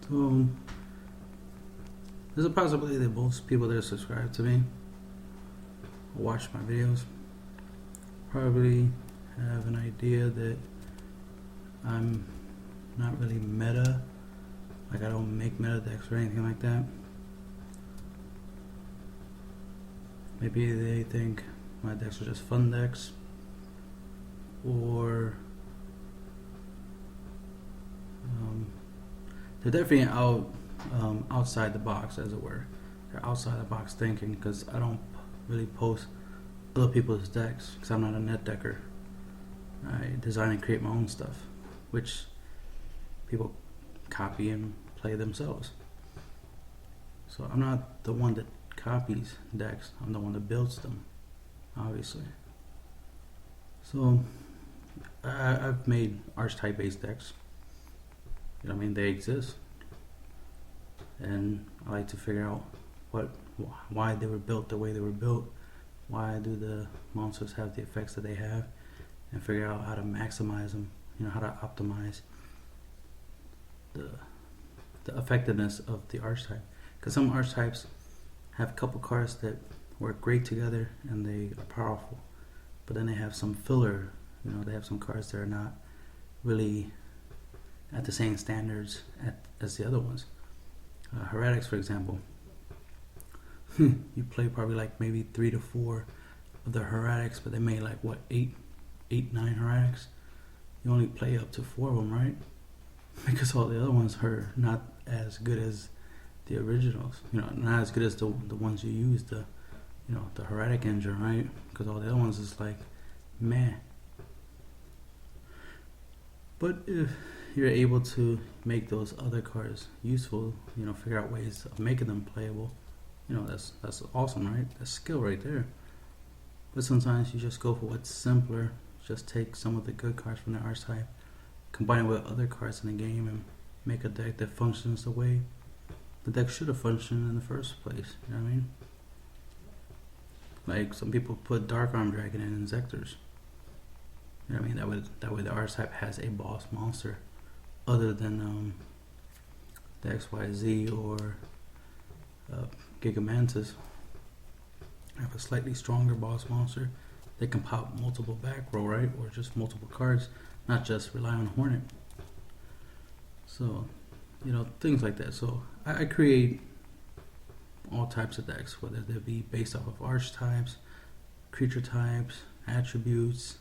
So there's a possibility that most people that are subscribed to me or watch my videos probably have an idea that I'm not really meta. Like I don't make meta decks or anything like that. Maybe they think my decks are just fun decks, or they're definitely outside the box, as it were. They're outside the box thinking, because I don't really post other people's decks because I'm not a net decker. I design and create my own stuff, which people copy and play themselves. So I'm not the one that copies decks, I'm the one that builds them, obviously. So I've made archetype based decks. You know what I mean? They exist, and I like to figure out why they were built the way they were built. Why do the monsters have the effects that they have, and figure out how to maximize them. You know, how to optimize the effectiveness of the archetype. Because some archetypes have a couple cards that work great together and they are powerful, but then they have some filler. You know, they have some cards that are not really at the same standards as the other ones. Heretics, for example. You play probably like maybe 3 to 4 of the heretics, but they made like what, 8, 9 heretics. You only play up to 4 of them, right? Because all the other ones are not as good as the originals. You know, not as good as the ones you use, the heretic engine, right? Because all the other ones is like meh. But if you're able to make those other cards useful, you know, figure out ways of making them playable, you know, that's awesome, right? That's skill right there. But sometimes you just go for what's simpler. Just take some of the good cards from the archetype, combine it with other cards in the game, and make a deck that functions the way the deck should have functioned in the first place. You know what I mean? Like some people put Dark Arm Dragon in Inzectors. You know what I mean? That way the archetype has a boss monster other than the XYZ or Gigamantis. Have a slightly stronger boss monster. They can pop multiple back row, right? Or just multiple cards, not just rely on Hornet. So, you know, things like that. So I create all types of decks, whether they be based off of archetypes, creature types, attributes,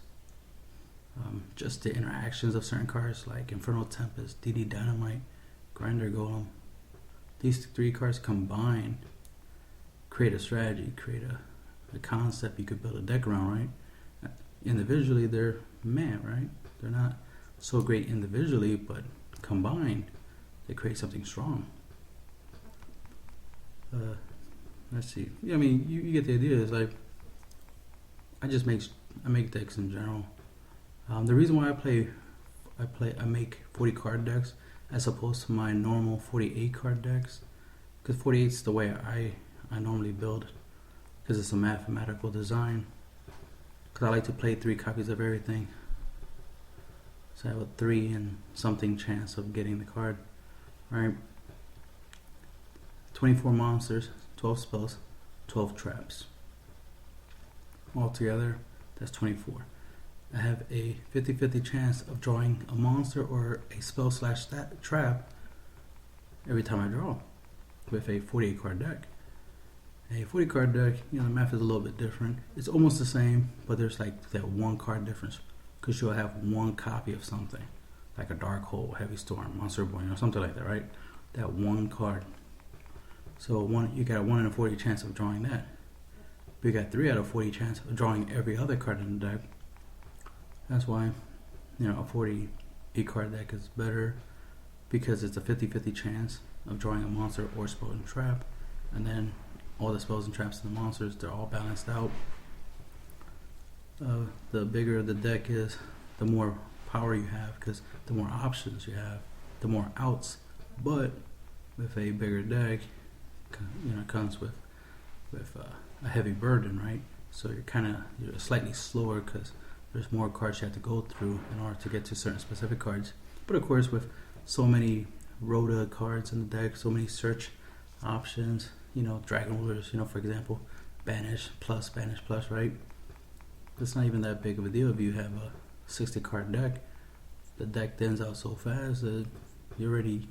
just the interactions of certain cards like Infernal Tempest, DD Dynamite, Grinder Golem. These 3 cards combined create a strategy, create a concept you could build a deck around, right? Individually, they're meh, right? They're not so great individually, but combined, they create something strong. Let's see. Yeah, I mean, you get the idea. It's like I make decks in general. The reason why I make 40 card decks as opposed to my normal 48 card decks, because 48 is the way I normally build, because it's a mathematical design. Because I like to play 3 copies of everything, so I have a 3 and something chance of getting the card, right? 24 monsters, 12 spells, 12 traps. Altogether, that's 24. I have a 50-50 chance of drawing a monster or a spell / trap every time I draw with a 48 card deck. A 40 card deck, you know, the math is a little bit different. It's almost the same, but there's like that 1 card difference, because you'll have 1 copy of something, like a Dark Hole, Heavy Storm, Monster Boy, or something like that, right? That 1 card. So you got a 1 in a 40 chance of drawing that. But you got 3 out of 40 chance of drawing every other card in the deck. That's why, you know, a 48 card deck is better, because it's a 50-50 chance of drawing a monster or spell and trap, and then all the spells and traps and the monsters, they're all balanced out. The bigger the deck is, the more power you have, because the more options you have, the more outs. But with a bigger deck, you know, it comes with a heavy burden, right? So you're slightly slower because there's more cards you have to go through in order to get to certain specific cards. But of course, with so many rota cards in the deck, so many search options, you know, dragon rulers, you know, for example, banish plus, right? It's not even that big of a deal if you have a 60 card deck. The deck thins out so fast that you're already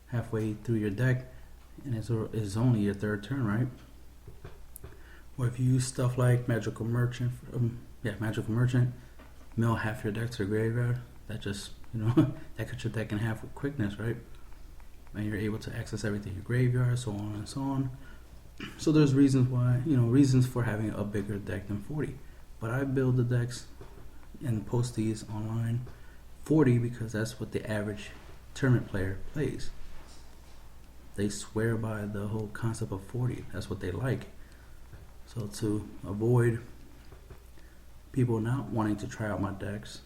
halfway through your deck and it's only your third turn, right? Or if you use stuff like Magical Merchant, mill half your deck to the graveyard, that just, you know, that cuts your deck in half with quickness, right? And you're able to access everything in your graveyard, so on and so on. So there's reasons why, you know, reasons for having a bigger deck than 40. But I build the decks and post these online 40 because that's what the average tournament player plays. They swear by the whole concept of 40. That's what they like. So to avoid people not wanting to try out my decks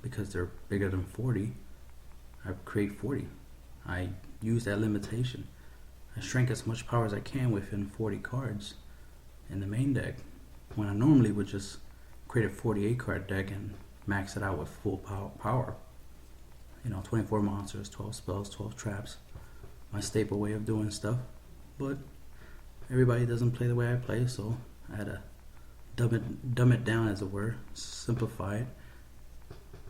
because they're bigger than 40, I create 40. I use that limitation. I shrink as much power as I can within 40 cards in the main deck, when I normally would just create a 48 card deck and max it out with full power. You know, 24 monsters, 12 spells, 12 traps. My staple way of doing stuff. But everybody doesn't play the way I play, so I had to dumb it down, as it were, simplify it,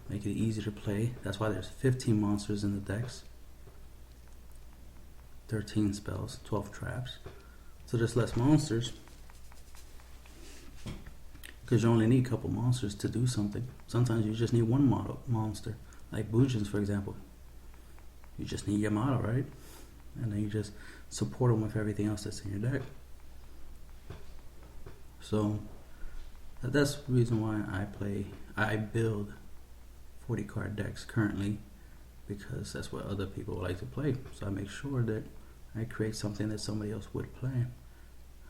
make it easier to play. That's why there's 15 monsters in the decks, 13 spells, 12 traps. So there's less monsters because you only need a couple monsters to do something. Sometimes you just need one monster, like Bujins, for example. You just need your model, right? And then you just support them with everything else that's in your deck. So that's the reason why I build 40 card decks currently, because that's what other people like to play. So I make sure that I create something that somebody else would play.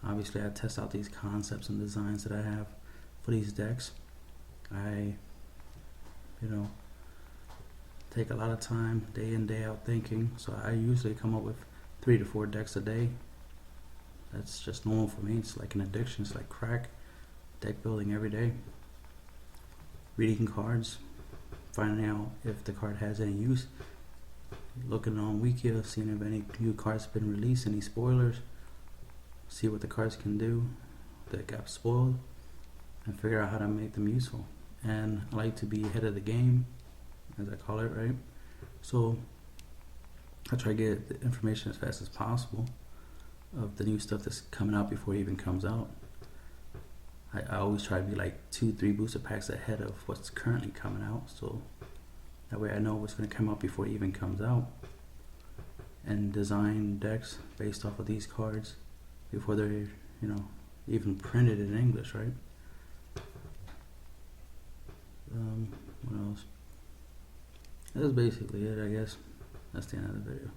Obviously, I test out these concepts and designs that I have for these decks. I, take a lot of time, day in, day out thinking. So I usually come up with 3 to 4 decks a day. That's just normal for me. It's like an addiction. It's like crack. Deck building every day. Reading cards, finding out if the card has any use. Looking on YUGIOH, seeing if any new cards have been released, any spoilers. See what the cards can do that got spoiled, and figure out how to make them useful. And I like to be ahead of the game, as I call it, right? So I try to get the information as fast as possible of the new stuff that's coming out before it even comes out. I always try to be like 2-3 booster packs ahead of what's currently coming out, so that way I know what's going to come out before it even comes out, and design decks based off of these cards before they're even printed in English, right? What else? That's basically it, I guess. That's the end of the video.